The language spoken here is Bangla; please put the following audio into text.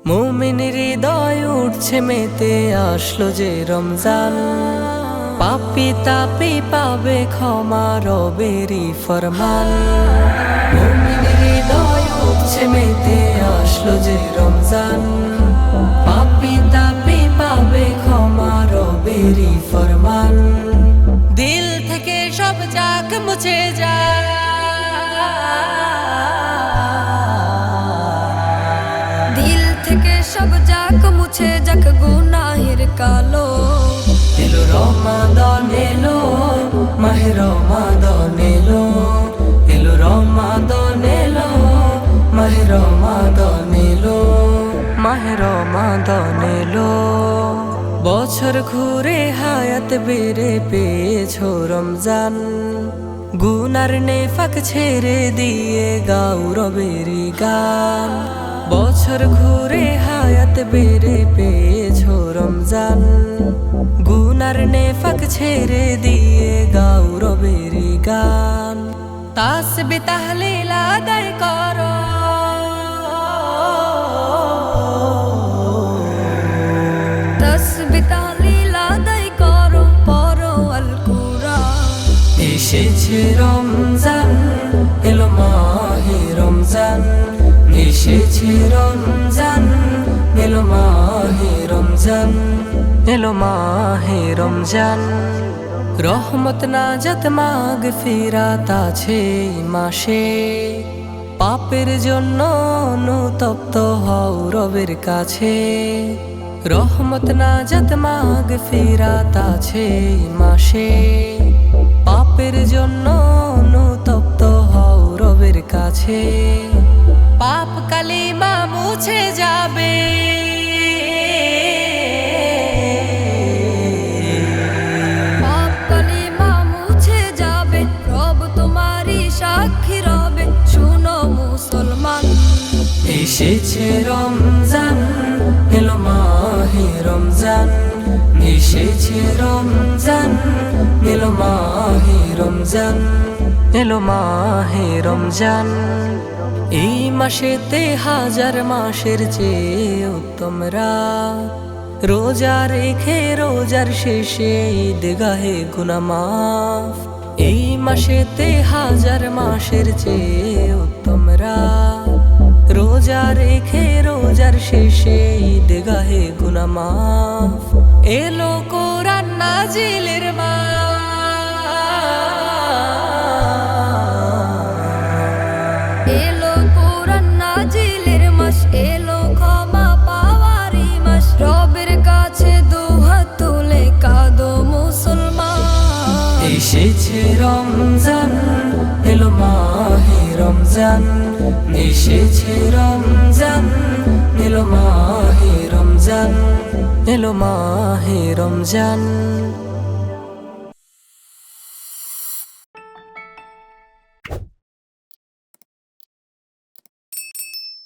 মুমিনের হৃদয় উঠছে মেতে, আসলো যে রমজান। পাপী তাপী পাবে ক্ষমা, রবেরই ফরমান। মুমিনের হৃদয় উঠছে মেতে, আসলো যে রমজান। পাপী তাপী পাবে ক্ষমা, রবেরই ফরমান। দিল থেকে সব যাক মুছে যায়, দিল থেকে সব যাক মুছে যাক গুনাহের কালো। এলো রমাদান এলো, মাহে রমাদান এলো। এলো রমাদান এলো, মাহে রমাদান এলো। মাহে রমাদান এলো। বছর ঘুরে হায়াত বেড়ে পেয়েছো রমজান। গুনার নেফাক ছেড়ে দিয়ে গাও রবেরি গান। বছর ঘুরে হায়াত বেড়ে পেয়েছো রমজান। গুনার নেফাক ছেড়ে দিয়ে গাও রবেরি গান। তাসবিহ তাহলিল আদায় করো, তাসবিহ তাহলিল আদায় করো, পড়ো আল কুরআন। এসেছে রমজান, এলো মাহে রমজান। এসেছে রমজান, এলো মাহে রমজান। এলো মাহে রমজান। রহমত নাজাত মাগফিরাত আছে মাসে। পাপের জন্য অনুতপ্ত হও রবের কাছে। রহমত নাজাত মাগফিরাত আছে মাসে। পাপের জন্য অনুতপ্ত হও রবের কাছে। পাপ কালিমা মুছে যাবে, পাপ কালিমা মুছে যাবে, রব তোমারই সাক্ষী রবে। শুনো মুসলমান, এসেছে রমজান, এলো মাহে রমজান। এসেছে রমজান, এলো মাহে রমজান। এলো মাহে রমজান। এই মাসেতে হাজার মাসের চেয়ে উত্তম রাত। রোজা রেখে রোজার শেষে ঈদগাহে গুনাহ মাফ। এই মাসেতে হাজার মাসের চেয়ে উত্তম রাত। রোজা রেখে রোজার শেষে ঈদগাহে গুনাহ মাফ। এলো কোরআন নাজিলের মাস, এলো কোরআন নাজিলের মাস, এলো ক্ষমা পাওয়ারই মাস। রবের কাছে দুহাত তুলে কাঁদো মুসলমান। এসেছে রমজান, এলো মাহে রমজান। এসেছে রমজান, এলো মাহে রমজান। এলো মাহে রমজান।